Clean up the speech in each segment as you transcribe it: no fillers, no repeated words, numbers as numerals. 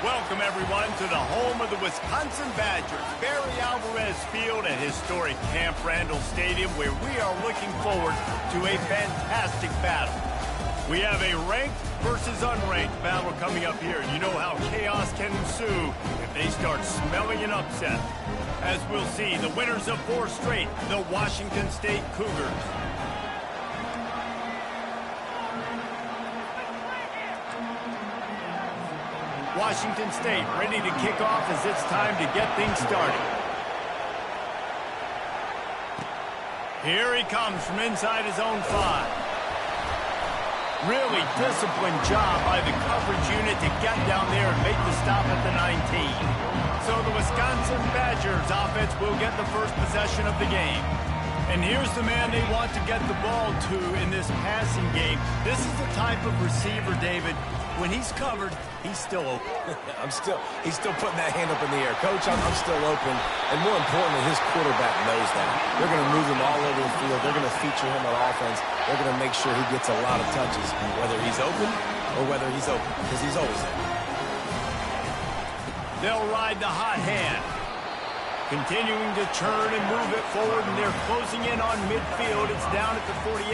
Welcome, everyone, to the home of the Wisconsin Badgers, Barry Alvarez Field at historic Camp Randall Stadium, where we are looking forward to a fantastic battle. We have a ranked versus unranked battle coming up here, and you know how chaos can ensue if they start smelling an upset. As we'll see, the winners of 4 straight, the Washington State Cougars. Washington State ready to kick off as it's time to get things started. Here he comes from inside his own 5. Really disciplined job by the coverage unit to get down there and make the stop at the 19. So the Wisconsin Badgers offense will get the first possession of the game. And here's the man they want to get the ball to in this passing game. This is the type of receiver, David, when he's covered, he's still open. He's still putting that hand up in the air. Coach, I'm still open. And more importantly, his quarterback knows that. They're going to move him all over the field. They're going to feature him on offense. They're going to make sure he gets a lot of touches, whether he's open or whether he's open, because he's always open. They'll ride the hot hand. Continuing to turn and move it forward, and they're closing in on midfield. It's down at the 48.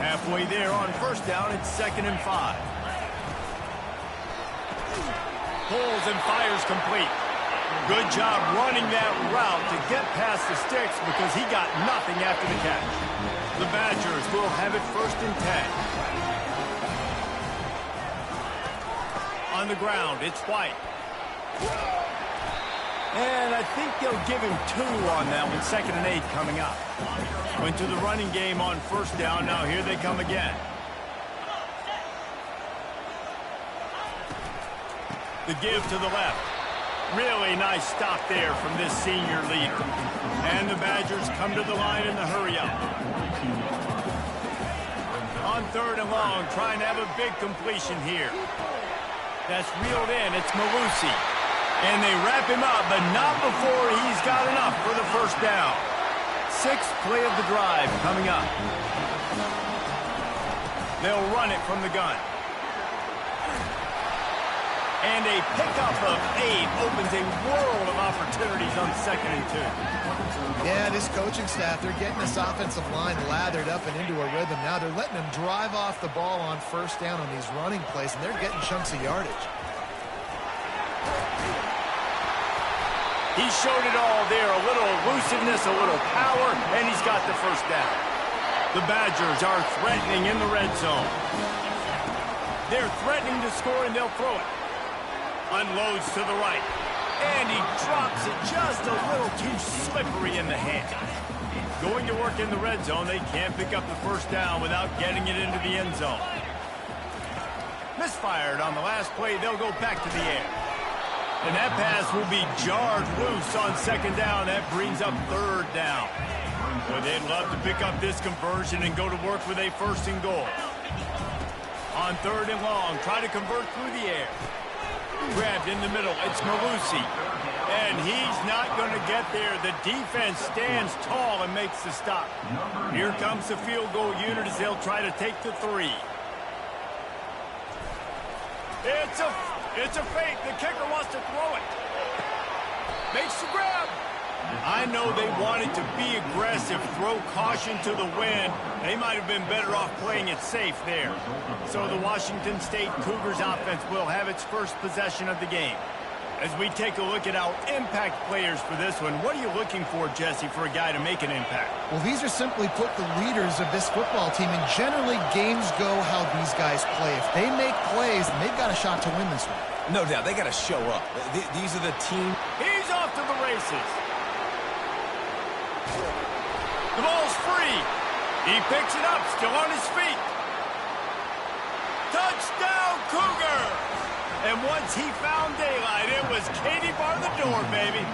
Halfway there on first down, it's 2nd and 5. Pulls and fires complete. Good job running that route to get past the sticks because he got nothing after the catch. The Badgers will have it 1st and 10. On the ground, it's White. And I think they'll give him 2 on that one. 2nd and 8 coming up. Went to the running game on first down. Now here they come again. The give to the left. Really nice stop there from this senior leader. And the Badgers come to the line in the hurry-up. On 3rd and long, trying to have a big completion here. That's reeled in. It's Malusi. And they wrap him up, but not before he's got enough for the first down. 6th play of the drive coming up. They'll run it from the gun. And a pickup of 8 opens a world of opportunities on 2nd and 2. Yeah, this coaching staff, they're getting this offensive line lathered up and into a rhythm. Now they're letting them drive off the ball on first down on these running plays, and they're getting chunks of yardage. He showed it all there, a little elusiveness, a little power, and he's got the first down. The Badgers are threatening in the red zone. They're threatening to score, and they'll throw it. Unloads to the right. And he drops it just a little too slippery in the hand. Going to work in the red zone, they can't pick up the first down without getting it into the end zone. Misfired on the last play, they'll go back to the air. And that pass will be jarred loose on 2nd down. That brings up 3rd down. Boy, they'd love to pick up this conversion and go to work with a 1st and goal. On 3rd and long, try to convert through the air. Grabbed in the middle, it's Malusi. And he's not going to get there. The defense stands tall and makes the stop. Here comes the field goal unit as they'll try to take the 3. It's a fake. The kicker wants to throw it. Makes the grab. I know they wanted to be aggressive, throw caution to the wind. They might have been better off playing it safe there. So the Washington State Cougars offense will have its first possession of the game. As we take a look at our impact players for this one, what are you looking for, Jesse, for a guy to make an impact? Well, these are simply put the leaders of this football team, and generally games go how these guys play. If they make plays, then they've got a shot to win this one. No doubt, they got to show up. These are the team. He's off to the races. The ball's free. He picks it up, still on his feet. Touchdown, Cougar! And once he found daylight, it was Katie bar the door, baby.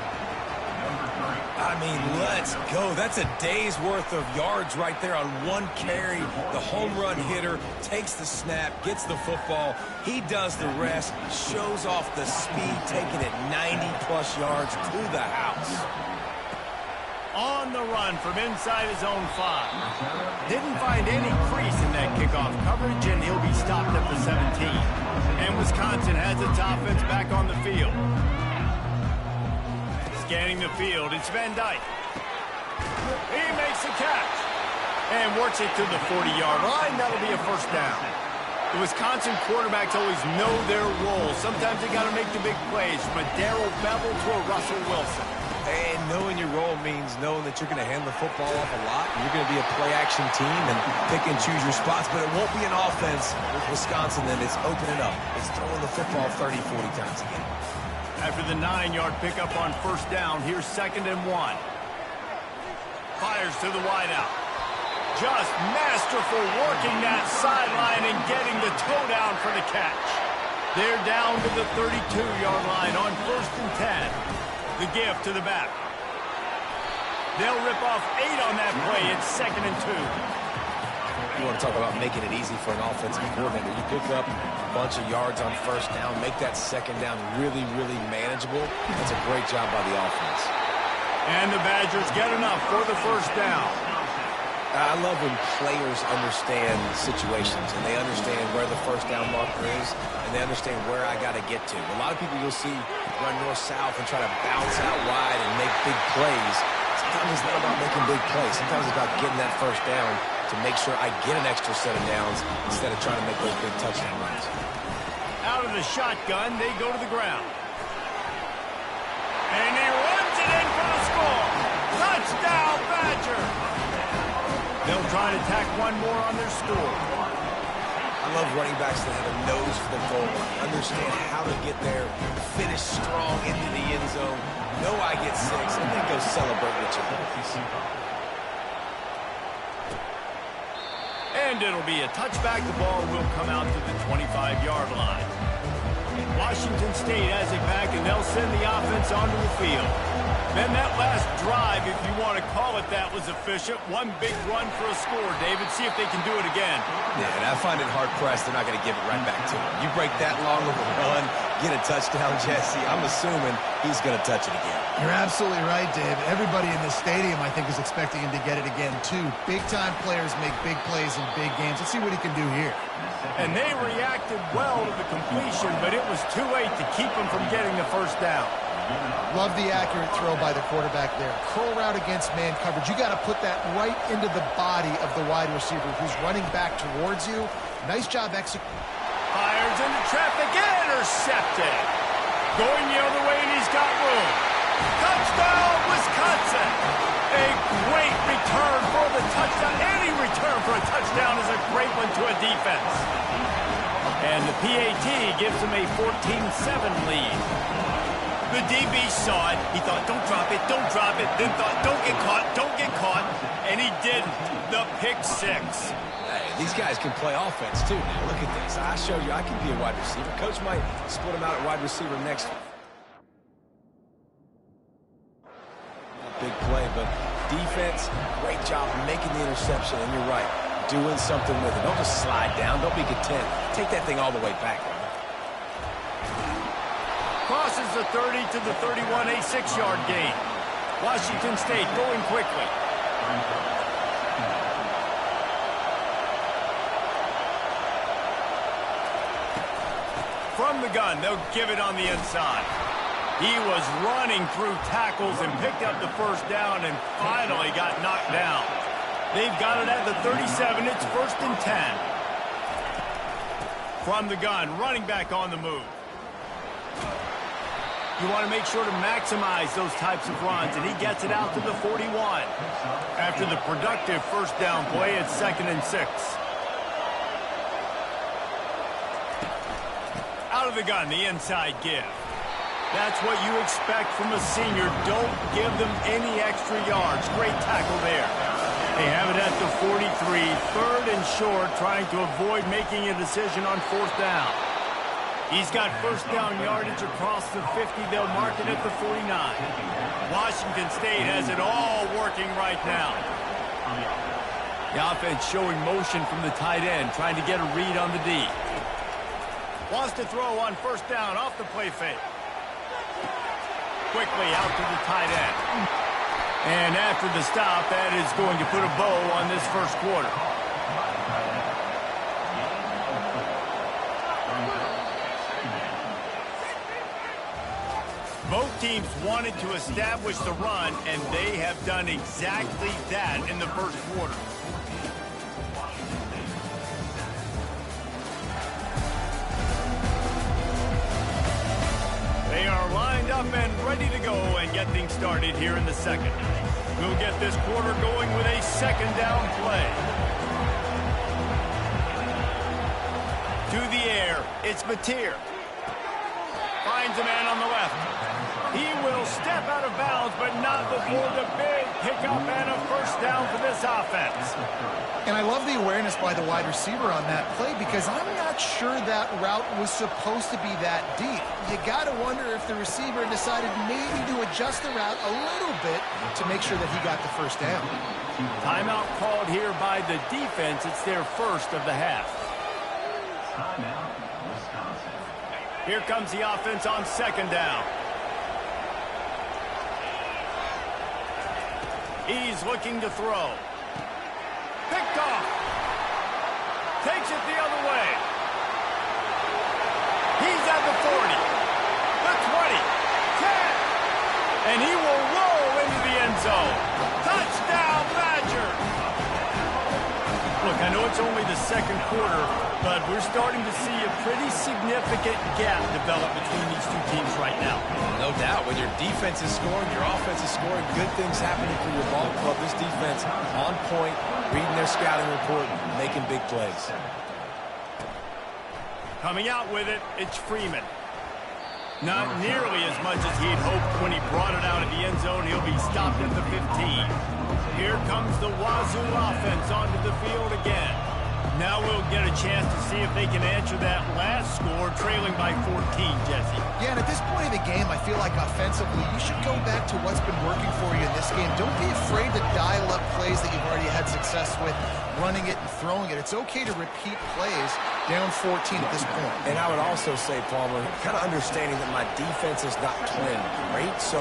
I mean, let's go. That's a day's worth of yards right there on one carry. The home run hitter takes the snap, gets the football. He does the rest, shows off the speed, taking it 90-plus yards to the house. On the run from inside his own 5. Didn't find any crease in that kickoff coverage, and he'll be stopped at the 17. And Wisconsin has its offense back on the field. Scanning the field, it's Van Dyke. He makes the catch. And works it to the 40-yard line. That'll be a first down. The Wisconsin quarterbacks always know their role. Sometimes they got to make the big plays, from a Darrell Bevell to a Russell Wilson. And knowing your role means knowing that you're going to hand the football off a lot. You're going to be a play-action team and pick and choose your spots, but it won't be an offense with Wisconsin that is opening up. It's throwing the football 30, 40 times a game. After the 9-yard pickup on first down, here's 2nd and 1. Fires to the wideout. Just masterful working that sideline and getting the toe down for the catch. They're down to the 32-yard line on 1st and 10. The give to the back. They'll rip off 8 on that play. It's 2nd and 2. You want to talk about making it easy for an offensive coordinator. You pick up a bunch of yards on first down, make that 2nd down really, really manageable. That's a great job by the offense. And the Badgers get enough for the first down. I love when players understand situations and they understand where the first down marker is and they understand where I got to get to. A lot of people you'll see run north-south and try to bounce out wide and make big plays. Sometimes it's not about making big plays. Sometimes it's about getting that first down to make sure I get an extra set of downs instead of trying to make those big touchdown runs. Out of the shotgun, they go to the ground. And he runs it in for the score. Touchdown, Badger! They'll try to tack one more on their score. I love running backs that have a nose for the goal line, understand how to get there, finish strong into the end zone, know I get 6, and then go celebrate with your boys. And it'll be a touchback. The ball will come out to the 25-yard line. Washington State has it back, and they'll send the offense onto the field. Then that last drive, if you want to call it that, was efficient. One big run for a score, David. See if they can do it again. Yeah, and I find it hard-pressed. They're not going to give it right back to him. You break that long of a run, get a touchdown, Jesse, I'm assuming he's going to touch it again. You're absolutely right, Dave. Everybody in this stadium, I think, is expecting him to get it again, too. Big-time players make big plays in big games. Let's see what he can do here. And they reacted well to the completion, but it was too late to keep him from getting the first down. Love the accurate throw by the quarterback there. Curl route against man coverage. You got to put that right into the body of the wide receiver who's running back towards you. Nice job executing. Fires into traffic, intercepted. Going the other way, and he's got room. Touchdown, Wisconsin. A great return for the touchdown. Any return for a touchdown is a great one to a defense. And the PAT gives them a 14-7 lead. The DB saw it. He thought, don't drop it, don't drop it. Then thought, don't get caught, don't get caught. And he did the pick 6. Hey, these guys can play offense, too. Now, look at this. I show you I can be a wide receiver. Coach might split him out at wide receiver next. Big play, but defense, great job making the interception. And you're right, doing something with it. Don't just slide down. Don't be content. Take that thing all the way back. Crosses the 30 to the 31, a 6-yard gain. Washington State going quickly. From the gun, they'll give it on the inside. He was running through tackles and picked up the first down and finally got knocked down. They've got it at the 37. It's 1st and 10. From the gun, running back on the move. You want to make sure to maximize those types of runs, and he gets it out to the 41. After the productive first down play, it's 2nd and 6. Out of the gun, the inside give. That's what you expect from a senior. Don't give them any extra yards. Great tackle there. They have it at the 43, 3rd and short, trying to avoid making a decision on 4th down. He's got first down yardage across the 50. They'll mark it at the 49. Washington State has it all working right now. The offense showing motion from the tight end, trying to get a read on the D. Wants to throw on first down off the play fake. Quickly out to the tight end. And after the stop, that is going to put a bow on this first quarter. Both teams wanted to establish the run, and they have done exactly that in the first quarter. They are lined up and ready to go and get things started here in the second. We'll get this quarter going with a second down play. To the air, it's Mateer. Finds a man on the left. He will step out of bounds, but not before the big pickup and a first down for this offense. And I love the awareness by the wide receiver on that play because I'm not sure that route was supposed to be that deep. You got to wonder if the receiver decided maybe to adjust the route a little bit to make sure that he got the first down. Timeout called here by the defense. It's their first of the half. Here comes the offense on second down. He's looking to throw. Picked off. Takes it the other way. He's at the 40. The 20. 10. And he will roll into the end zone. Touchdown, Badgers. Look, I know it's only the second quarter, but we're starting to see a pretty significant gap develop between these two teams right now. No doubt. When your defense is scoring, your offense is scoring, good things happening for your ball club. This defense on point, reading their scouting report, making big plays. Coming out with it, it's Freeman. Not nearly as much as he'd hoped when he brought it out of the end zone. He'll be stopped at the 15. Here comes the Wazoo offense onto the field again. Now we'll get a chance to see if they can answer that last score, trailing by 14, Jesse. Yeah, and at this point of the game, I feel like offensively, you should go back to what's been working for you in this game. Don't be afraid to dial up plays that you've already had success with, running it and throwing it. It's okay to repeat plays down 14 at this point. And I would also say, Palmer, kind of understanding that my defense is not playing great, so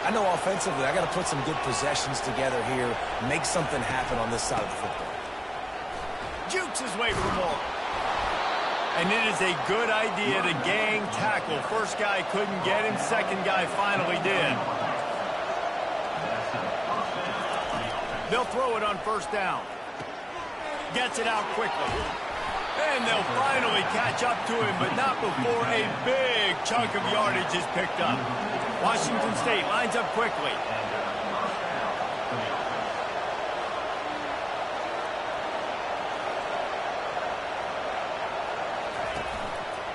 I know offensively I got to put some good possessions together here, make something happen on this side of the football. Jukes his way for more. And it is a good idea to gang tackle. First guy couldn't get him, second guy finally did. They'll throw it on first down. Gets it out quickly. And they'll finally catch up to him, but not before a big chunk of yardage is picked up. Washington State lines up quickly.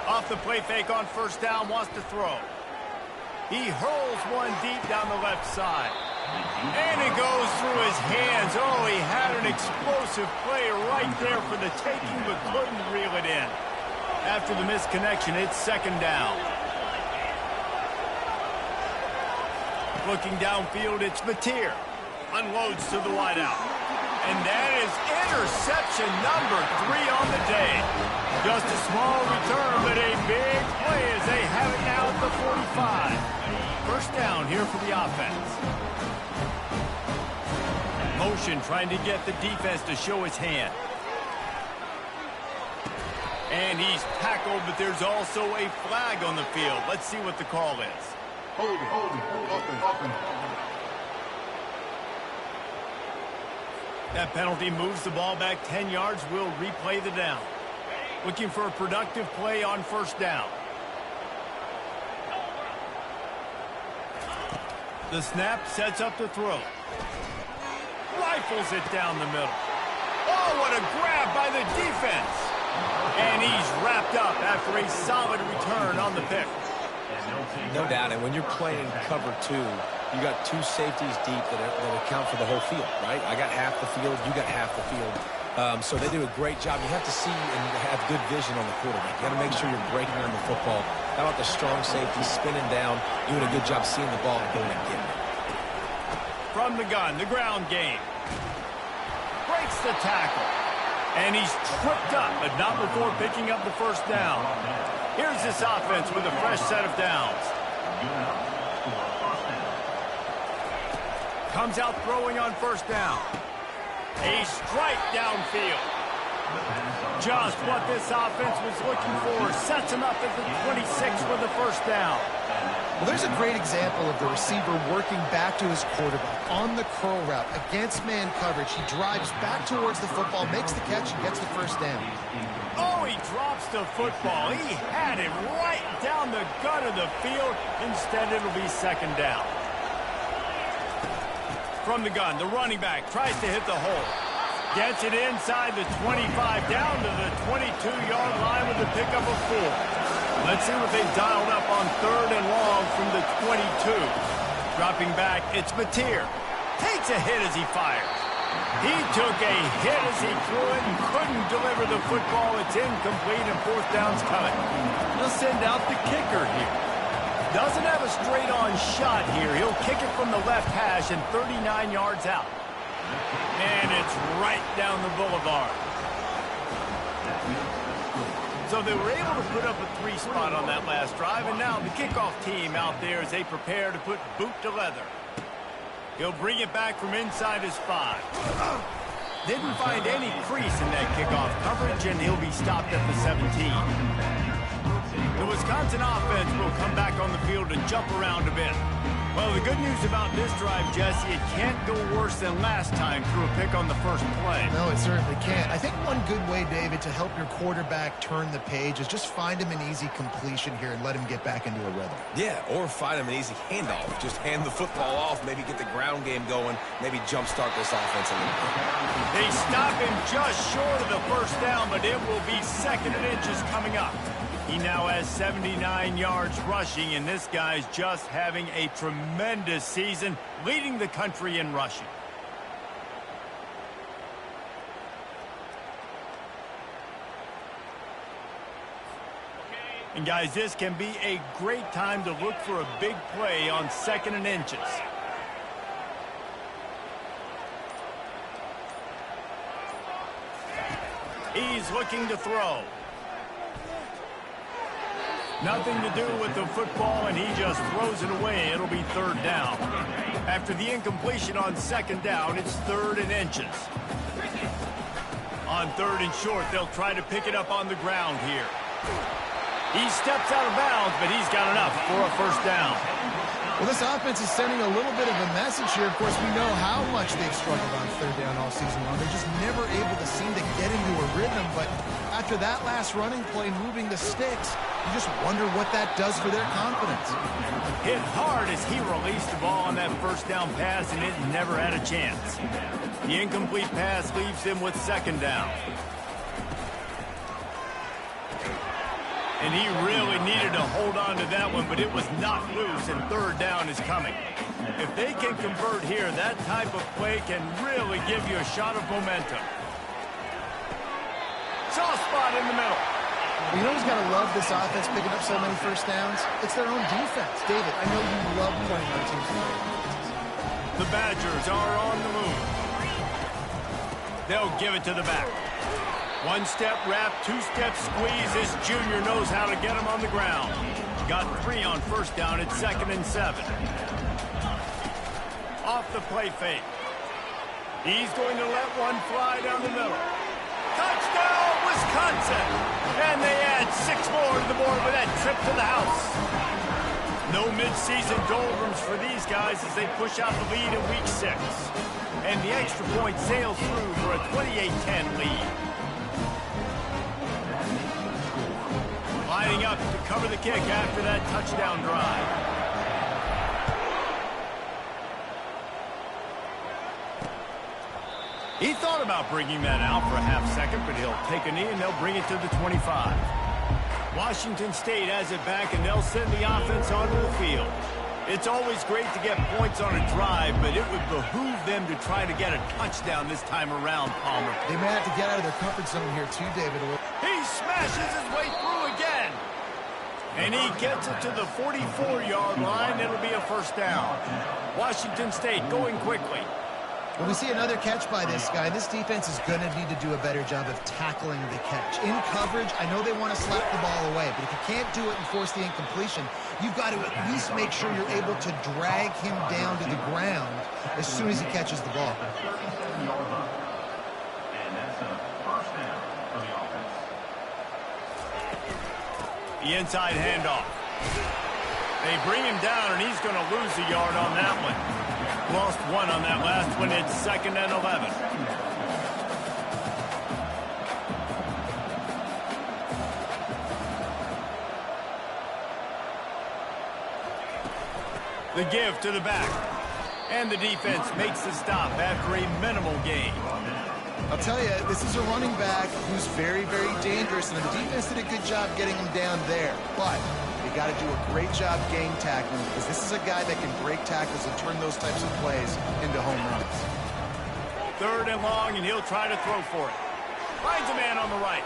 Off the play fake on first down, wants to throw. He hurls one deep down the left side. And it goes through his hands. Oh, he had an explosive play right there for the taking, but couldn't reel it in. After the misconnection, it's second down. Looking downfield, it's Mateer. Unloads to the wideout. And that is interception number 3 on the day. Just a small return, but a big play as they have it now at the 45. First down here for the offense. Motion trying to get the defense to show his hand. And he's tackled, but there's also a flag on the field. Let's see what the call is. That penalty moves the ball back 10 yards. We'll replay the down. Looking for a productive play on first down. The snap sets up the throw. Rifles it down the middle. Oh, what a grab by the defense. And he's wrapped up after a solid return on the pick. No doubt, and when you're playing cover 2, you got 2 safeties deep that account for the whole field, right? I got half the field, you got half the field. So they do a great job. You have to see and have good vision on the quarterback. You got to make sure you're breaking on the football. How about the strong safety spinning down, doing a good job seeing the ball and going and getting it. From the gun, the ground game. Breaks the tackle. And he's tripped up, but not before picking up the first down. Here's this offense with a fresh set of downs. Comes out throwing on first down. A strike downfield. Just what this offense was looking for. Sets him up at the 26 for the first down. Well, there's a great example of the receiver working back to his quarterback on the curl route against man coverage. He drives back towards the football, makes the catch, and gets the first down. Oh, he drops the football. He had it right down the gut of the field. Instead, it'll be second down. From the gun, the running back tries to hit the hole. Gets it inside the 25, down to the 22-yard line with the pickup of 4. Let's see what they've dialed up on third and long from the 22. Dropping back, it's Mateer. Takes a hit as he fires. He took a hit as he threw it and couldn't deliver the football. It's incomplete and fourth down's coming. They'll send out the kicker here. Doesn't have a straight-on shot here. He'll kick it from the left hash and 39 yards out. And it's right down the boulevard. So they were able to put up a 3 spot on that last drive, and now the kickoff team out there as they prepare to put boot to leather. He'll bring it back from inside his 5. Didn't find any crease in that kickoff coverage, and he'll be stopped at the 17. The Wisconsin offense will come back on the field and jump around a bit. Well, the good news about this drive, Jesse, it can't go worse than last time through a pick on the first play. No, it certainly can't. I think one good way, David, to help your quarterback turn the page is just find him an easy completion here and let him get back into a rhythm. Yeah, or find him an easy handoff. Just hand the football off, maybe get the ground game going, maybe jumpstart this offense a little bit. They stop him just short of the first down, but it will be second and inches coming up. He now has 79 yards rushing, and this guy's just having a tremendous season, leading the country in rushing. And guys, this can be a great time to look for a big play on second and inches. He's looking to throw. Nothing to do with the football, and he just throws it away. It'll be third down. After the incompletion on second down, it's third and inches. On third and short, they'll try to pick it up on the ground here. He steps out of bounds, but he's got enough for a first down. Well, this offense is sending a little bit of a message here. Of course, we know how much they've struggled on third down all season long. They're just never able to seem to get into a rhythm, but after that last running play, moving the sticks, you just wonder what that does for their confidence. Hit hard as he released the ball on that first down pass, and it never had a chance. The incomplete pass leaves him with second down. And he really needed to hold on to that one, but it was not loose, and third down is coming. If they can convert here, that type of play can really give you a shot of momentum. Soft spot in the middle. You know who's got to love this offense picking up so many first downs? It's their own defense. David, I know you love playing on teams. The Badgers are on the move. They'll give it to the back. One-step wrap, two-step squeeze. This junior knows how to get him on the ground. Got 3 on first down at 2nd and 7. Off the play fake. He's going to let one fly down the middle. Touchdown, Wisconsin! And they add 6 more to the board with that trip to the house. No mid-season doldrums for these guys as they push out the lead in week 6. And the extra point sails through for a 28-10 lead. Lining up to cover the kick after that touchdown drive. He thought about bringing that out for a half second, but he'll take a knee and they'll bring it to the 25. Washington State has it back, and they'll send the offense onto the field. It's always great to get points on a drive, but it would behoove them to try to get a touchdown this time around, Palmer. They may have to get out of their comfort zone here too, David. He smashes his way through again. And he gets it to the 44-yard line. It'll be a first down. Washington State going quickly. Well, we see another catch by this guy. This defense is going to need to do a better job of tackling the catch. In coverage, I know they want to slap the ball away, but if you can't do it and force the incompletion, you've got to at least make sure you're able to drag him down to the ground as soon as he catches the ball. The inside handoff. They bring him down, and he's going to lose a yard on that one. Lost one on that last one. It's 2nd and 11. The give to the back. And the defense makes the stop after a minimal gain. I'll tell you, this is a running back who's very, very dangerous, and the defense did a good job getting him down there. But you got to do a great job game tackling, because this is a guy that can break tackles and turn those types of plays into home runs. 3rd and long, and he'll try to throw for it. Finds a man on the right.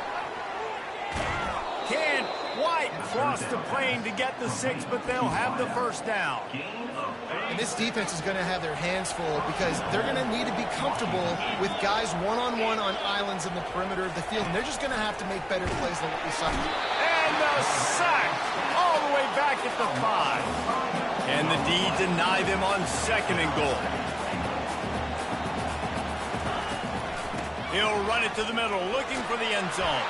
Can White cross the plane to get the 6, but they'll have the 1st down. And this defense is going to have their hands full because they're going to need to be comfortable with guys one-on-one on islands in the perimeter of the field. And they're just going to have to make better plays than what we saw. And the sack all the way back at the 5. And the D deny them on 2nd and goal. He'll run it to the middle, looking for the end zone.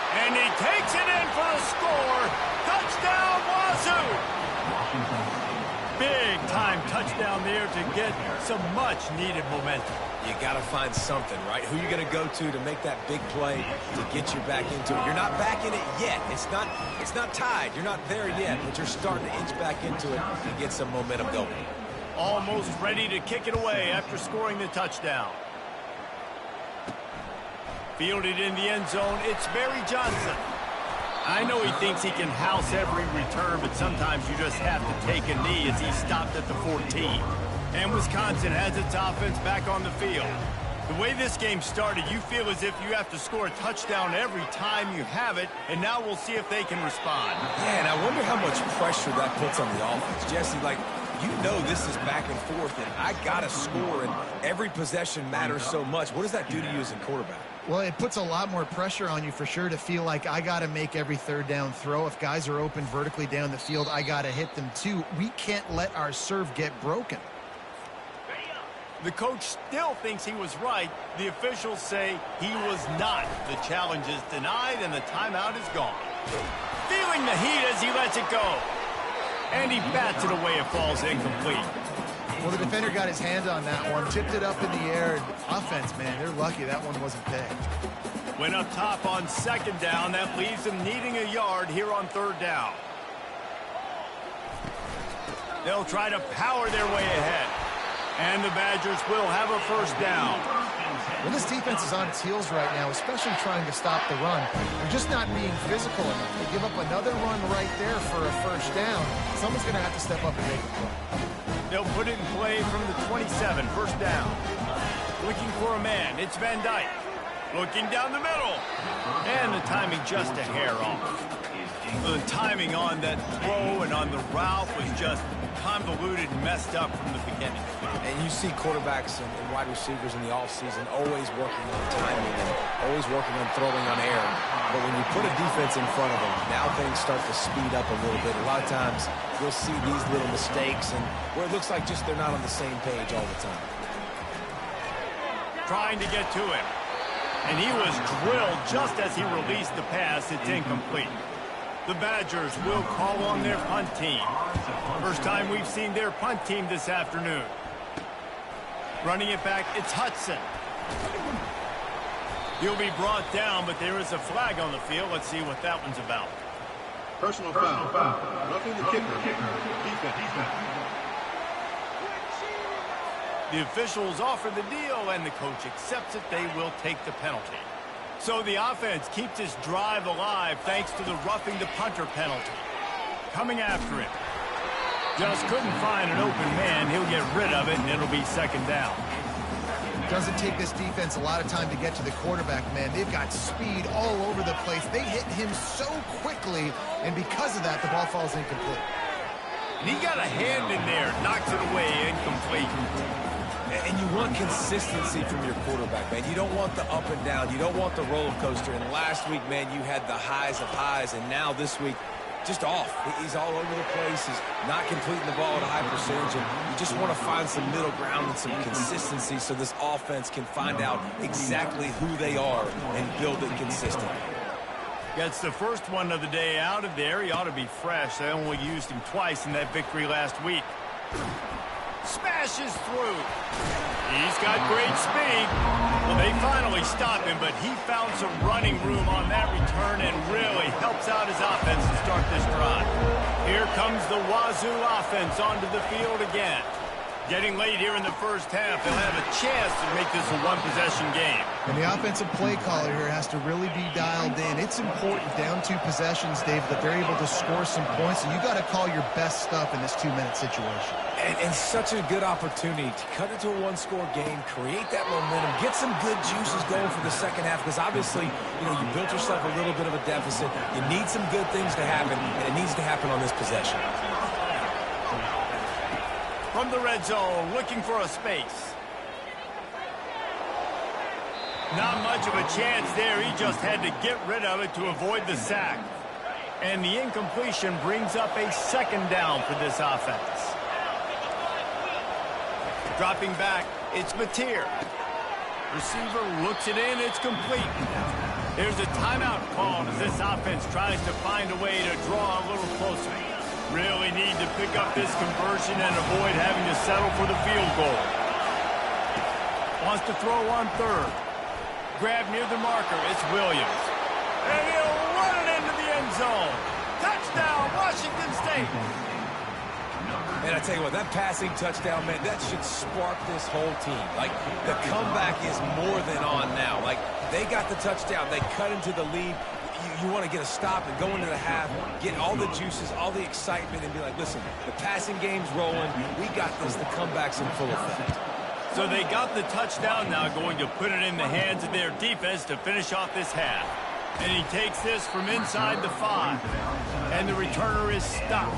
And he takes it in for the score. Touchdown, Wazoo! Big-time touchdown there to get some much-needed momentum. You got to find something, right? Who you going to go to make that big play to get you back into it? You're not back in it yet. It's not tied. You're not there yet, but you're starting to inch back into it to get some momentum going. Almost ready to kick it away after scoring the touchdown. Fielded in the end zone, it's Barry Johnson. I know he thinks he can house every return, but sometimes you just have to take a knee as he stopped at the 14. And Wisconsin has its offense back on the field. The way this game started, you feel as if you have to score a touchdown every time you have it, and now we'll see if they can respond. Yeah, and I wonder how much pressure that puts on the offense. Jesse, like, you know this is back and forth, and I got to score, and every possession matters so much. What does that do to you as a quarterback? Well, it puts a lot more pressure on you for sure to feel like I got to make every 3rd down throw. If guys are open vertically down the field, I got to hit them too. We can't let our serve get broken. The coach still thinks he was right. The officials say he was not. The challenge is denied, and the timeout is gone. Feeling the heat as he lets it go. And he bats it away. It falls incomplete. Well, the defender got his hand on that one, tipped it up in the air. Offense, man, they're lucky that one wasn't picked. Went up top on 2nd down. That leaves them needing a yard here on 3rd down. They'll try to power their way ahead. And the Badgers will have a 1st down. Well, this defense is on its heels right now, especially trying to stop the run. They're just not being physical enough. They give up another run right there for a 1st down. Someone's going to have to step up and make a play. They'll put it in play from the 27, 1st down. Looking for a man, it's Van Dyke. Looking down the middle. And the timing just a hair off. The timing on that throw and on the route was just convoluted and messed up from the beginning. And you see quarterbacks and wide receivers in the offseason always working on timing and always working on throwing on air. But when you put a defense in front of them, now things start to speed up a little bit. A lot of times you'll see these little mistakes and where it looks like just they're not on the same page all the time. Trying to get to him. And he was drilled just as he released the pass. It's incomplete. The Badgers will call on their punt team. First time we've seen their punt team this afternoon. Running it back, it's Hudson. He'll be brought down, but there is a flag on the field. Let's see what that one's about. Personal foul. Roughing the kicker. Defense. The officials offer the deal, and the coach accepts it. They will take the penalty. So the offense keeps this drive alive thanks to the roughing the punter penalty. Coming after him. Just couldn't find an open man. He'll get rid of it, and it'll be 2nd down. Doesn't take this defense a lot of time to get to the quarterback, man. They've got speed all over the place. They hit him so quickly, and because of that, the ball falls incomplete. And he got a hand in there, knocks it away, incomplete. And you want consistency from your quarterback, man. You don't want the up and down. You don't want the roller coaster. And last week, man, you had the highs of highs, and now this week, just off. He's all over the place. He's not completing the ball at a high percentage, and you just want to find some middle ground and some consistency so this offense can find out exactly who they are and build it consistently. Gets the first one of the day out of there. He ought to be fresh. They only used him twice in that victory last week. Smashes through. He's got great speed. Well, they finally stop him, but he found some running room on that return and really helps out his offense to start this drive. Here comes the Wazoo offense onto the field again. Getting late here in the first half, they'll have a chance to make this a one-possession game. And the offensive play caller here has to really be dialed in. It's important down 2 possessions, Dave, that they're able to score some points, and you got to call your best stuff in this 2-minute situation. And such a good opportunity to cut it to a one-score game, create that momentum, get some good juices going for the second half, because obviously, you built yourself a little bit of a deficit. You need some good things to happen, and it needs to happen on this possession. From the red zone, looking for a space. Not much of a chance there. He just had to get rid of it to avoid the sack. And the incompletion brings up a second down for this offense. Dropping back, it's Mateer. Receiver looks it in, it's complete. There's a timeout called as this offense tries to find a way to draw a little closer. Really need to pick up this conversion and avoid having to settle for the field goal. Wants to throw on third. Grab near the marker, it's Williams. And he'll run it into the end zone. Touchdown, Washington State. And I tell you what, that passing touchdown, man, that should spark this whole team. Like, the comeback is more than on now. Like, they got the touchdown. They cut into the lead. You want to get a stop and go into the half, get all the juices, all the excitement, and be like, listen, the passing game's rolling. We got this. The comeback's in full effect. So they got the touchdown now, going to put it in the hands of their defense to finish off this half. And he takes this from inside the 5. And the returner is stopped.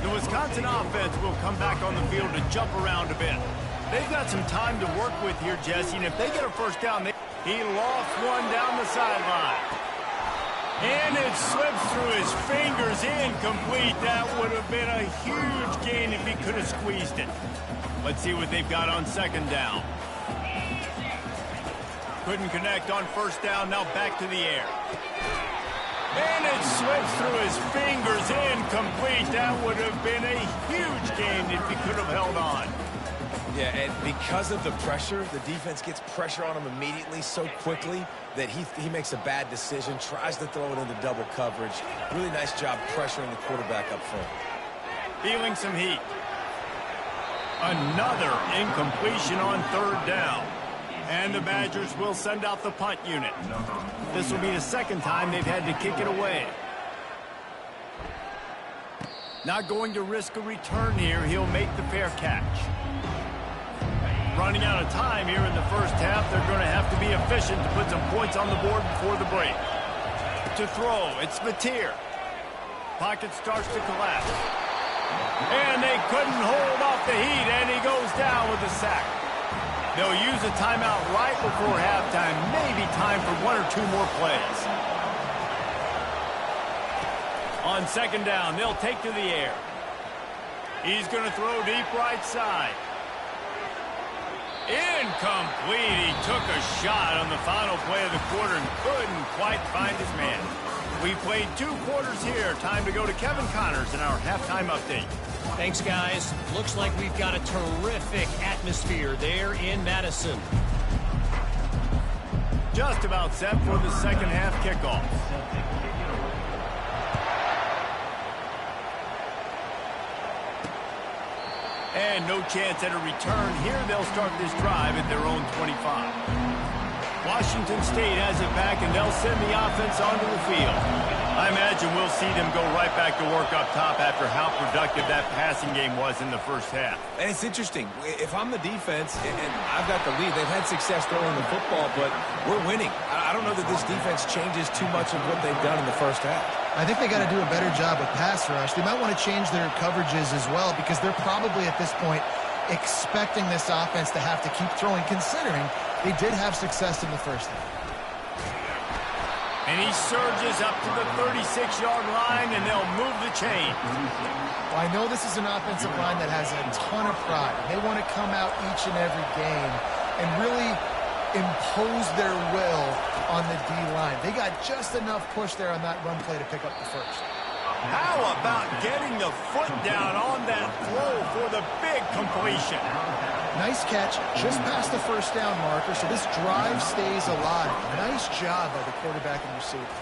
The Wisconsin offense will come back on the field to jump around a bit. They've got some time to work with here, Jesse, and if they get a first down, he lost one down the sideline. And it slips through his fingers, incomplete. That would have been a huge gain if he could have squeezed it. Let's see what they've got on second down. Couldn't connect on first down, now back to the air. And it slips through his fingers, incomplete. That would have been a huge gain if he could have held on. Yeah, and because of the pressure, the defense gets pressure on him immediately so quickly that he makes a bad decision, tries to throw it into double coverage. Really nice job pressuring the quarterback up front. Feeling some heat. Another incompletion on third down. And the Badgers will send out the punt unit. This will be the second time they've had to kick it away. Not going to risk a return here. He'll make the fair catch. Running out of time here in the first half. They're going to have to be efficient to put some points on the board before the break. To throw, it's Mateer. Pocket starts to collapse. And they couldn't hold off the heat, and he goes down with a sack. They'll use a timeout right before halftime. Maybe time for 1 or 2 more plays. On second down, they'll take to the air. He's going to throw deep right side. Incomplete. He took a shot on the final play of the quarter and couldn't quite find his man. We played 2 quarters here. Time to go to Kevin Connors in our halftime update. Thanks, guys. Looks like we've got a terrific atmosphere there in Madison. Just about set for the second half kickoff. And no chance at a return. Here they'll start this drive at their own 25. Washington State has it back, and they'll send the offense onto the field. I imagine we'll see them go right back to work up top after how productive that passing game was in the first half. And it's interesting. If I'm the defense and I've got the lead, they've had success throwing the football, but we're winning. I don't know that this defense changes too much of what they've done in the first half. I think they got to do a better job with pass rush. They might want to change their coverages as well, because they're probably at this point expecting this offense to have to keep throwing, considering they did have success in the first half. And he surges up to the 36-yard line, and they'll move the chain. Well, I know this is an offensive line that has a ton of pride. They want to come out each and every game and really impose their will on the D-line. They got just enough push there on that run play to pick up the first. How about getting the foot down on that throw for the big completion? Nice catch, just past the first down marker, so this drive stays alive. Nice job by the quarterback and receiver.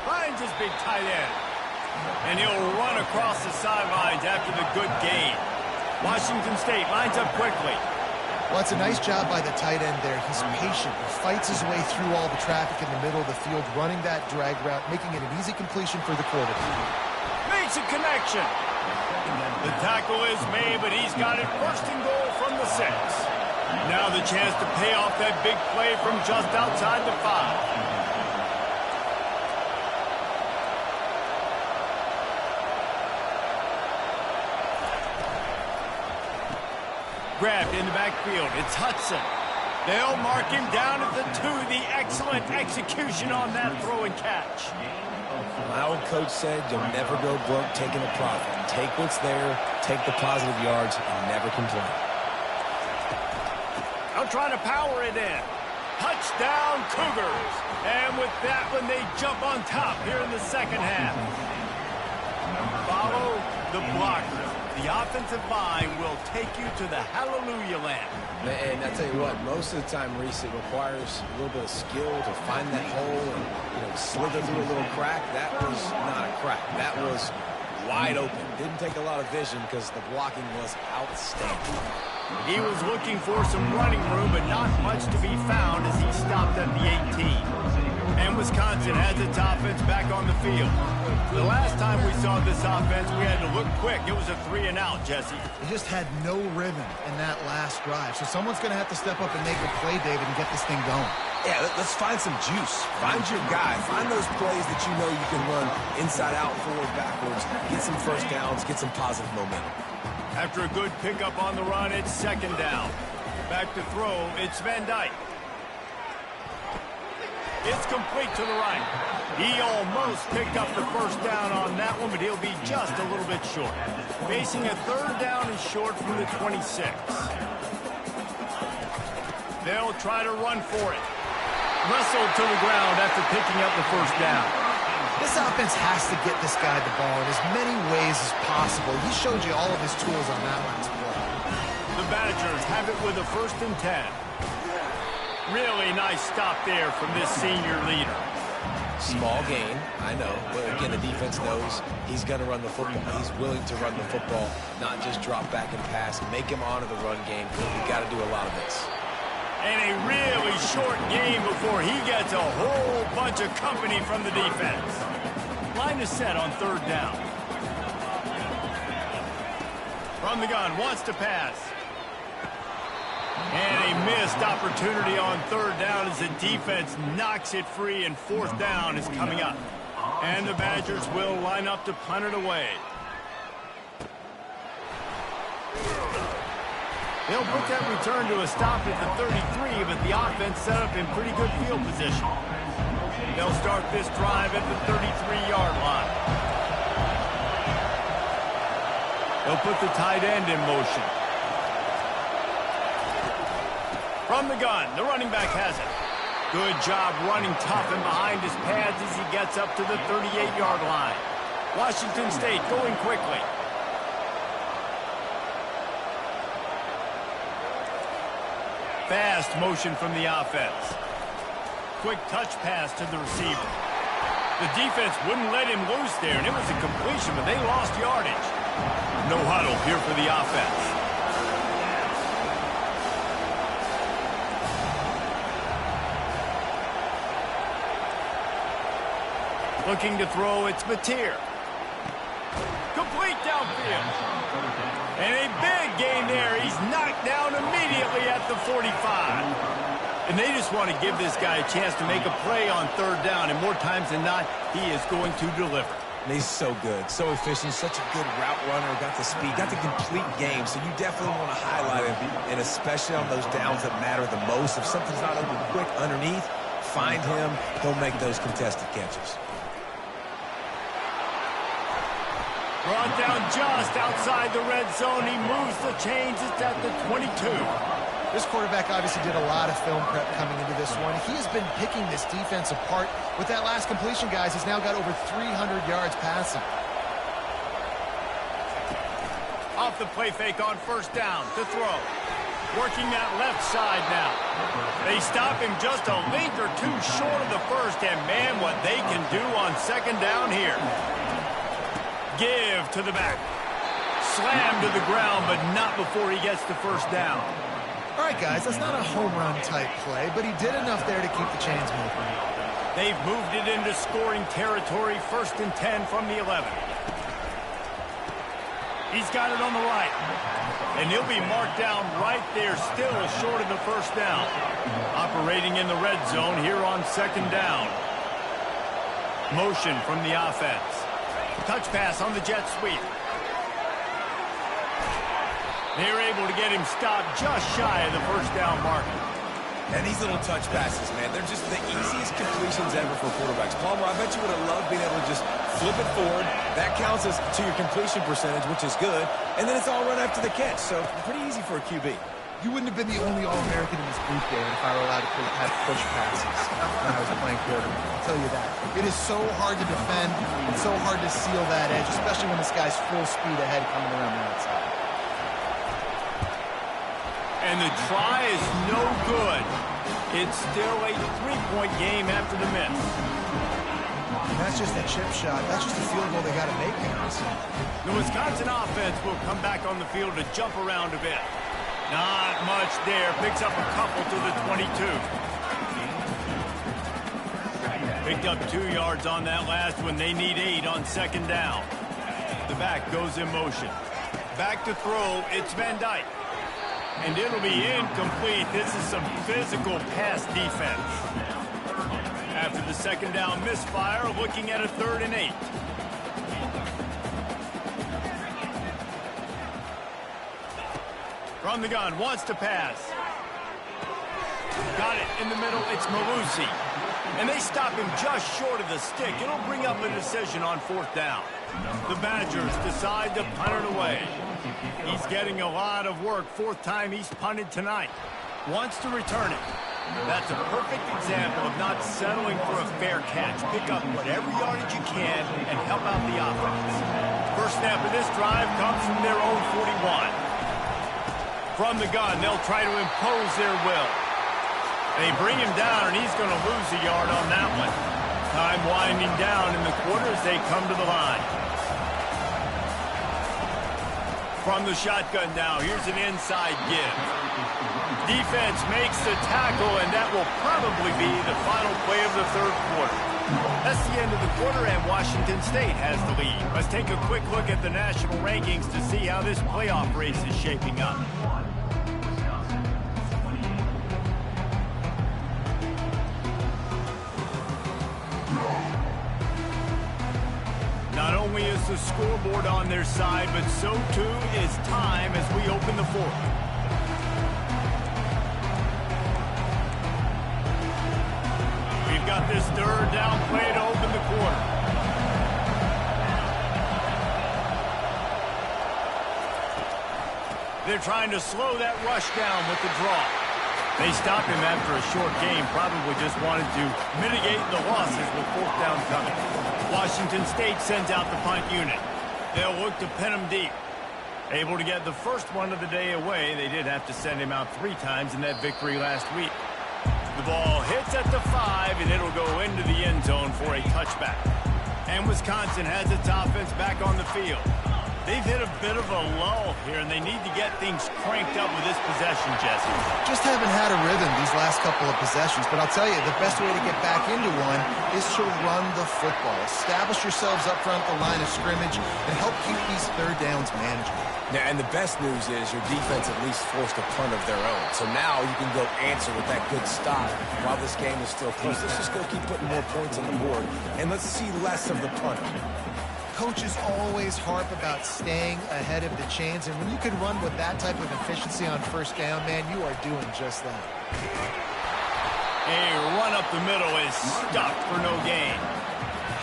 Finds his big tight end. And he'll run across the sidelines after the good gain. Washington State lines up quickly. Well, it's a nice job by the tight end there. He's patient. He fights his way through all the traffic in the middle of the field, running that drag route, making it an easy completion for the quarterback. Makes a connection. The tackle is made, but he's got it first and goal from the 6. Now the chance to pay off that big play from just outside the 5. Grabbed in the backfield. It's Hudson. They'll mark him down at the 2. The excellent execution on that throw and catch. My old coach said you'll never go broke taking a profit. Take what's there, take the positive yards, and never complain. They'll try to power it in. Touchdown, Cougars. And with that one, they jump on top here in the second half. Follow the blocker. The offensive line will take you to the hallelujah land. And I tell you what, most of the time, Reese, it requires a little bit of skill to find that hole and, slither through a little crack. That was not a crack. That was wide open. Didn't take a lot of vision because the blocking was outstanding. He was looking for some running room, but not much to be found as he stopped at the 18. And Wisconsin has its offense back on the field. The last time we saw this offense, we had to look quick. It was a 3-and-out, Jesse. They just had no rhythm in that last drive. So someone's going to have to step up and make a play, David, and get this thing going. Yeah, let's find some juice. Find your guy. Find those plays that you know you can run inside out, forward, backwards. Get some first downs. Get some positive momentum. After a good pickup on the run, it's second down. Back to throw, it's Van Dyke. It's complete to the right. He almost picked up the first down on that one, but he'll be just a little bit short. Facing a third down and short from the 26. They'll try to run for it. Wrestled to the ground after picking up the first down. This offense has to get this guy the ball in as many ways as possible. He showed you all of his tools on that last play. The Badgers have it with a 1st and 10. Really nice stop there from this senior leader. Small gain, I know, but again, the defense knows he's going to run the football. He's willing to run the football, not just drop back and pass. Make him honor the run game. We've got to do a lot of this. And a really short game before he gets a whole bunch of company from the defense. Line is set on third down. From the gun, wants to pass. And a missed opportunity on third down as the defense knocks it free, and fourth down is coming up. And the Badgers will line up to punt it away. They'll put that return to a stop at the 33, but the offense set up in pretty good field position. They'll start this drive at the 33-yard line. They'll put the tight end in motion. From the gun, the running back has it. Good job running tough and behind his pads as he gets up to the 38-yard line. Washington State going quickly. Fast motion from the offense. Quick touch pass to the receiver. The defense wouldn't let him loose there, and it was a completion, but they lost yardage. No huddle here for the offense. Looking to throw, it's Mateer. Complete downfield. And a big gain there. He's knocked down immediately at the 45. And they just want to give this guy a chance to make a play on third down. And more times than not, he is going to deliver. And he's so good, so efficient, such a good route runner, got the speed, got the complete game. So you definitely want to highlight him, and especially on those downs that matter the most. If something's not open quick underneath, find him. He'll make those contested catches. Brought down just outside the red zone. He moves the chains. It's at the 22. This quarterback obviously did a lot of film prep coming into this one. He has been picking this defense apart. With that last completion, guys, he's now got over 300 yards passing. Off the play fake on first down to throw. Working that left side now. They stop him just a length or two short of the first, and man, what they can do on second down here. Give to the back. Slam to the ground, but not before he gets the first down. All right, guys, that's not a home run type play, but he did enough there to keep the chains moving. They've moved it into scoring territory, 1st and 10 from the 11. He's got it on the right. And he'll be marked down right there, still short of the first down. Operating in the red zone here on second down. Motion from the offense. Touch pass on the jet sweep. They're able to get him stopped just shy of the first down marker. And these little touch passes, man, they're just the easiest completions ever for quarterbacks. Palmer, I bet you would have loved being able to just flip it forward. That counts as to your completion percentage, which is good. And then it's all run after the catch, so pretty easy for a QB. You wouldn't have been the only All-American in this group, David, if I were allowed to have push passes when I was playing quarterback. I'll tell you that. It is so hard to defend. It's so hard to seal that edge, especially when this guy's full speed ahead coming around the outside. And the try is no good. It's still a 3-point game after the miss. That's just a chip shot. That's just a field goal they got to make, guys. The Wisconsin offense will come back on the field to jump around a bit. Not much there. Picks up a couple to the 22. Picked up 2 yards on that last one. They need 8 on second down. The back goes in motion. Back to throw. It's Van Dyke. And it'll be incomplete. This is some physical pass defense. After the second down misfire, looking at a 3rd and 8. From the gun, wants to pass. Got it in the middle, it's Malusi. And they stop him just short of the stick. It'll bring up a decision on 4th down. The Badgers decide to punt it away. He's getting a lot of work. 4th time he's punted tonight. Wants to return it. That's a perfect example of not settling for a fair catch. Pick up whatever yardage you can and help out the offense. First snap of this drive comes from their own 41. From the gun, they'll try to impose their will. They bring him down, and he's going to lose a yard on that one. Time winding down in the quarter as they come to the line. From the shotgun now, here's an inside give. Defense makes the tackle, and that will probably be the final play of the 3rd quarter. That's the end of the quarter, and Washington State has the lead. Let's take a quick look at the national rankings to see how this playoff race is shaping up. Not only is the scoreboard on their side, but so too is time as we open the 4th. We've got this 3rd down play to open the quarter. They're trying to slow that rush down with the draw. They stop him after a short game, probably just wanted to mitigate the losses with 4th down coming. Washington State sends out the punt unit. They'll look to pin him deep. Able to get the first one of the day away. They did have to send him out 3 times in that victory last week. The ball hits at the 5, and it'll go into the end zone for a touchback. And Wisconsin has its offense back on the field. They've hit a bit of a lull here, and they need to get things cranked up with this possession, Jesse. Just haven't had a rhythm these last couple of possessions, but I'll tell you, the best way to get back into one is to run the football. Establish yourselves up front the line of scrimmage and help keep these 3rd downs manageable. Yeah, and the best news is your defense at least forced a punt of their own. So now you can go answer with that good stop while this game is still close. Let's just go keep putting more points on the board, and let's see less of the punt. Coaches always harp about staying ahead of the chains, and when you can run with that type of efficiency on 1st down, man, you are doing just that. A run up the middle is stopped for no gain.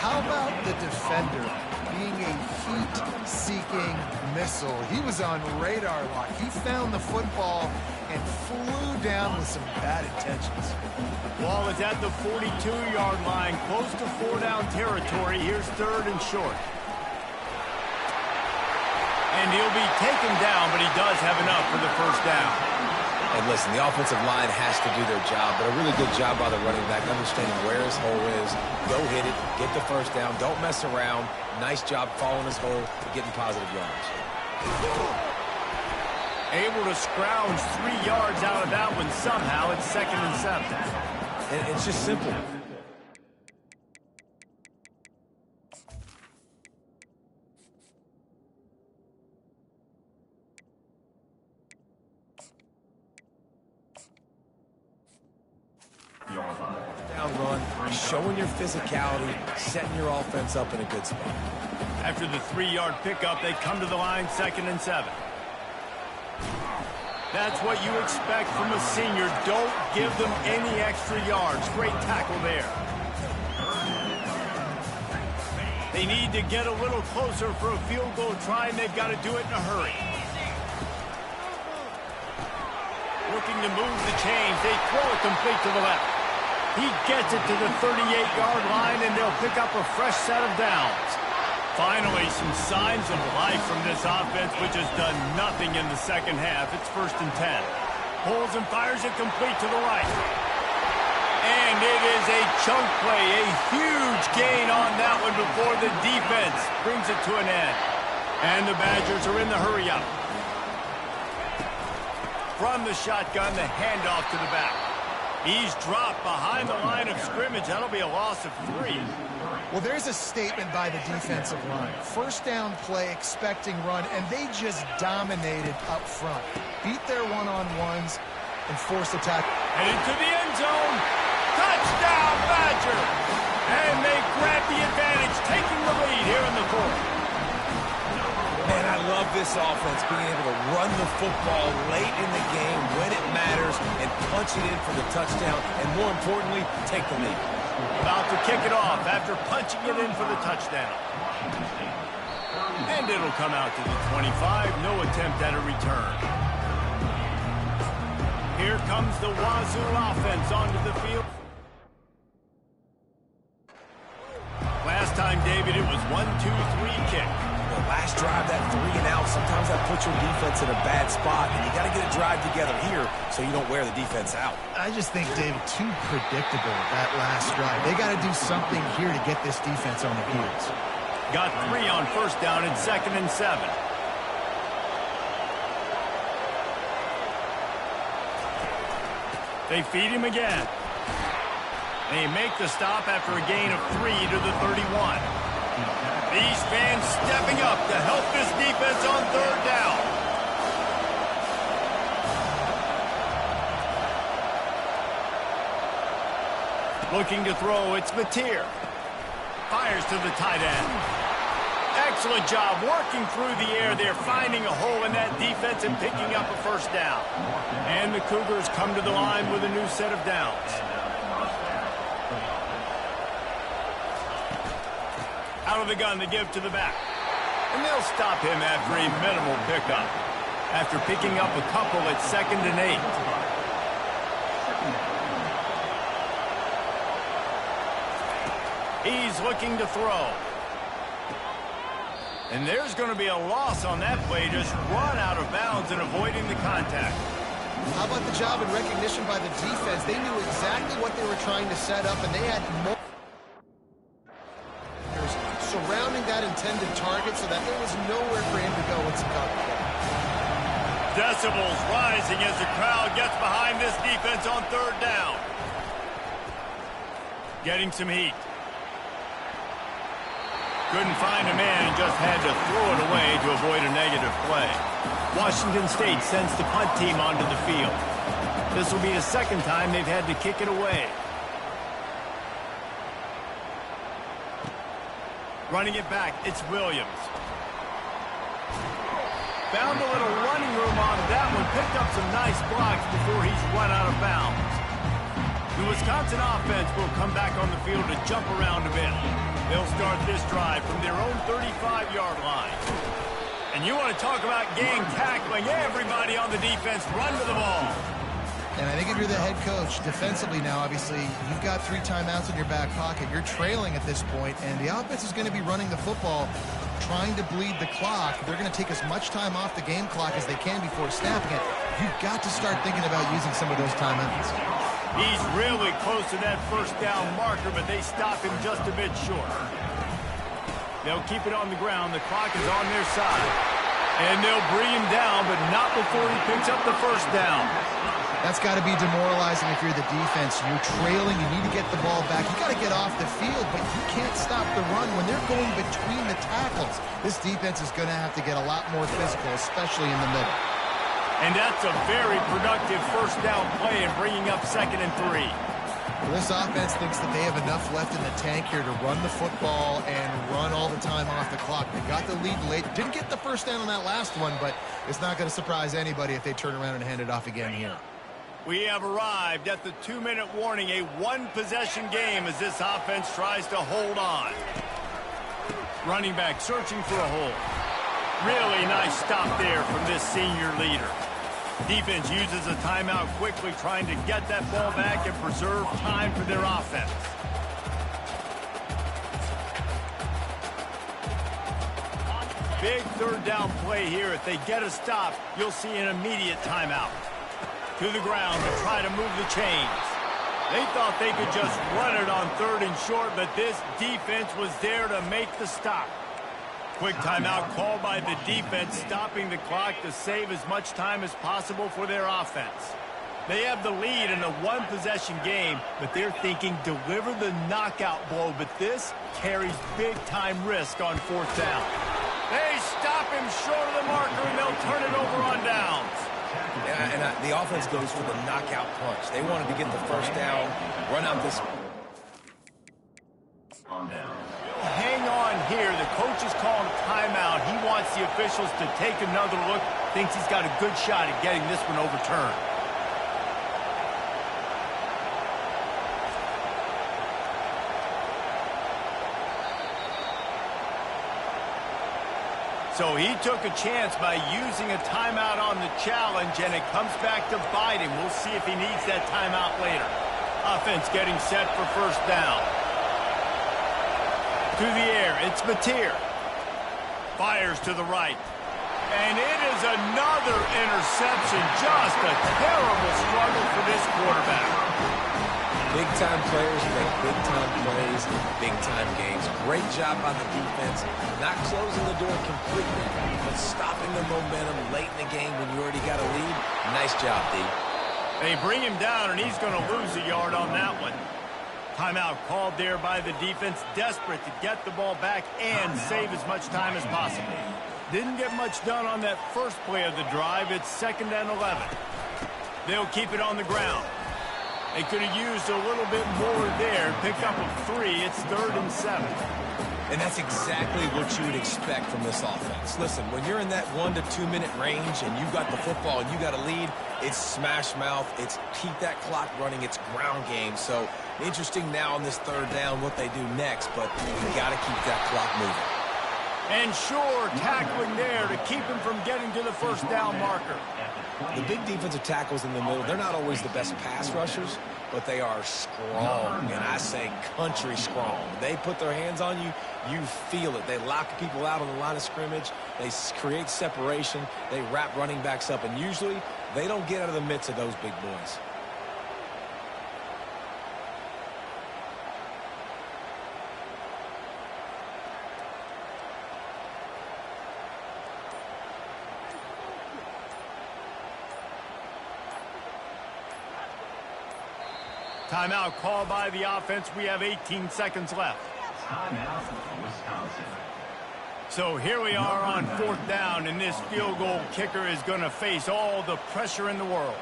How about the defender being a heat-seeking missile. He was on radar lock. He found the football and flew down with some bad intentions. Ball is at the 42-yard line, close to 4-down territory. Here's 3rd and short. And he'll be taken down, but he does have enough for the 1st down. And listen, the offensive line has to do their job, but a really good job by the running back, understanding where his hole is. Go hit it, get the 1st down, don't mess around. Nice job following his hole, getting positive yards. Able to scrounge 3 yards out of that one somehow. It's 2nd and 7. And it's just simple. Down run, showing your physicality, setting your offense up in a good spot. After the 3-yard pickup, they come to the line, 2nd and 7. That's what you expect from a senior. Don't give them any extra yards. Great tackle there. They need to get a little closer for a field goal try, and they've got to do it in a hurry. Looking to move the chains. They throw it complete to the left. He gets it to the 38-yard line, and they'll pick up a fresh set of downs. Finally, some signs of life from this offense, which has done nothing in the second half. It's 1st and 10. Pulls and fires it complete to the right. And it is a chunk play, a huge gain on that one before the defense brings it to an end. And the Badgers are in the hurry-up. From the shotgun, the handoff to the back. He's dropped behind the line of scrimmage. That'll be a loss of 3. Well, there's a statement by the defensive line. 1st down play, expecting run, and they just dominated up front. Beat their one-on-ones and forced a tackle. And into the end zone. Touchdown, Badger! And they grab the advantage, taking the lead here in the 4th. Man, I love this offense, being able to run the football late in the game when it matters and punch it in for the touchdown, and more importantly, take the lead. About to kick it off after punching it in for the touchdown. And it'll come out to the 25. No attempt at a return. Here comes the Wazoo offense onto the field. Last time, David, it was 1-2-3 kick. The last drive, that 3 and out, sometimes that puts your defense in a bad spot, and you got to get a drive together here so you don't wear the defense out. I just think, David, too predictable that last drive. They got to do something here to get this defense on their heels. Got 3 on 1st down and 2nd and 7. They feed him again. They make the stop after a gain of 3 to the 31. These fans stepping up to help this defense on 3rd down. Looking to throw, it's Mateer. Fires to the tight end. Excellent job working through the air there, finding a hole in that defense and picking up a 1st down. And the Cougars come to the line with a new set of downs. Out of the gun to give to the back. And they'll stop him after a minimal pickup. After picking up a couple at 2nd and 8. He's looking to throw. And there's going to be a loss on that play. Just run out of bounds and avoiding the contact. How about the job and recognition by the defense? They knew exactly what they were trying to set up, and they had more surrounding that intended target so that there was nowhere for him to go once he got the ball. Decibels rising as the crowd gets behind this defense on 3rd down. Getting some heat. Couldn't find a man and just had to throw it away to avoid a negative play. Washington State sends the punt team onto the field. This will be the 2nd time they've had to kick it away. Running it back, it's Williams. Found a little running room on that one. Picked up some nice blocks before he's run out of bounds. The Wisconsin offense will come back on the field to jump around a bit. They'll start this drive from their own 35-yard line. And you want to talk about gang tackling. Everybody on the defense run to the ball. And I think if you're the head coach, defensively now, obviously, you've got 3 timeouts in your back pocket. You're trailing at this point, and the offense is going to be running the football, trying to bleed the clock. They're going to take as much time off the game clock as they can before snapping it. You've got to start thinking about using some of those timeouts. He's really close to that first down marker, but they stop him just a bit short. They'll keep it on the ground. The clock is on their side. And they'll bring him down, but not before he picks up the first down. That's got to be demoralizing if you're the defense. You're trailing. You need to get the ball back. You got to get off the field, but you can't stop the run when they're going between the tackles. This defense is going to have to get a lot more physical, especially in the middle. And that's a very productive first down play in bringing up 2nd and 3. Well, this offense thinks that they have enough left in the tank here to run the football and run all the time off the clock. They got the lead late. Didn't get the first down on that last one, but it's not going to surprise anybody if they turn around and hand it off again here. We have arrived at the 2-minute warning, a one-possession game as this offense tries to hold on. Running back searching for a hole. Really nice stop there from this senior leader. Defense uses a timeout quickly, trying to get that ball back and preserve time for their offense. Big third down play here. If they get a stop, you'll see an immediate timeout. To the ground to try to move the chains. They thought they could just run it on 3rd and short, but this defense was there to make the stop. Quick timeout called by the defense, stopping the clock to save as much time as possible for their offense. They have the lead in a one-possession game, but they're thinking deliver the knockout blow, but this carries big-time risk on 4th down. They stop him short of the marker, and they'll turn it over on downs. And the offense goes for the knockout punch. They wanted to get the first down, run out this. Hang on here. The coach is calling timeout. He wants the officials to take another look. Thinks he's got a good shot at getting this one overturned. So he took a chance by using a timeout on the challenge, and it comes back to bite him. We'll see if he needs that timeout later. Offense getting set for first down. To the air, it's Mateer. Fires to the right. And it is another interception. Just a terrible struggle for this quarterback. Big-time players make big-time plays in big-time games. Great job by the defense. Not closing the door completely, but stopping the momentum late in the game when you already got a lead. Nice job, D. They bring him down, and he's going to lose a yard on that one. Timeout called there by the defense, desperate to get the ball back and save as much time as possible. Didn't get much done on that first play of the drive. It's 2nd and 11. They'll keep it on the ground. They could have used a little bit more there. Pick up a 3. It's 3rd and 7. And that's exactly what you would expect from this offense. Listen, when you're in that 1 to 2 minute range and you've got the football and you got a lead, it's smash mouth. It's keep that clock running. It's ground game. So interesting now on this 3rd down what they do next, but you got to keep that clock moving. And sure, tackling there to keep him from getting to the first down marker. The big defensive tackles in the middle, they're not always the best pass rushers, but they are strong, and I say country strong. They put their hands on you, you feel it. They lock people out on the line of scrimmage. They create separation. They wrap running backs up, and usually they don't get out of the midst of those big boys. Timeout called by the offense. We have 18 seconds left. Timeout, Wisconsin. So here we are on 4th down, and this field goal kicker is going to face all the pressure in the world.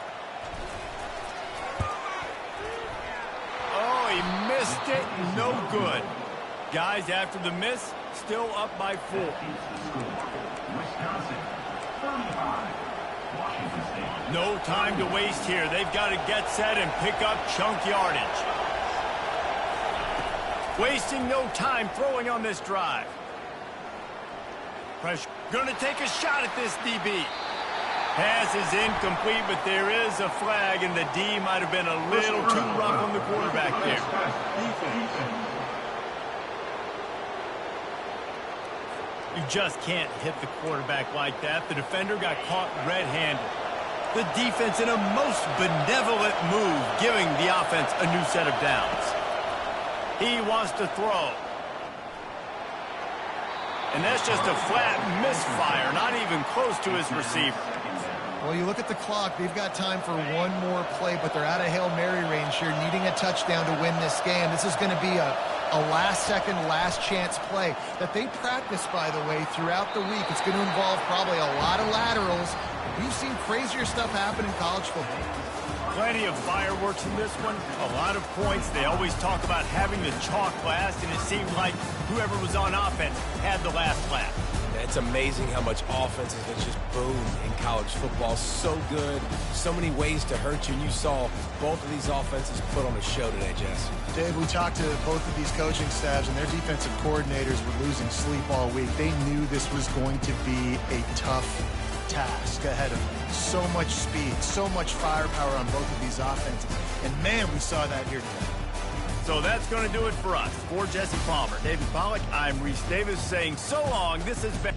Oh, he missed it. No good. Guys, after the miss, still up by 4. Wisconsin, 35. Washington State. No time to waste here. They've got to get set and pick up chunk yardage. Wasting no time throwing on this drive. Pressure. Going to take a shot at this DB. Pass is incomplete, but there is a flag, and the D might have been a little too rough on the quarterback there. You just can't hit the quarterback like that. The defender got caught red-handed. The defense in a most benevolent move, giving the offense a new set of downs. He wants to throw. And that's just a flat misfire, not even close to his receiver. Well, you look at the clock. They've got time for one more play, but they're out of Hail Mary range here, needing a touchdown to win this game. This is going to be a last-second, last-chance play that they practice, by the way, throughout the week. It's going to involve probably a lot of laterals. We've seen crazier stuff happen in college football. Plenty of fireworks in this one, a lot of points. They always talk about having the chalk last, and it seemed like whoever was on offense had the last laugh. It's amazing how much offenses can just boom in college football. So good, so many ways to hurt you, and you saw both of these offenses put on a show today, Jesse. Dave, we talked to both of these coaching staffs, and their defensive coordinators were losing sleep all week. They knew this was going to be a tough task ahead of them. So much speed, so much firepower on both of these offenses. And, man, we saw that here today. So that's going to do it for us. For Jesse Palmer, David Pollack, I'm Reese Davis saying so long. This has been...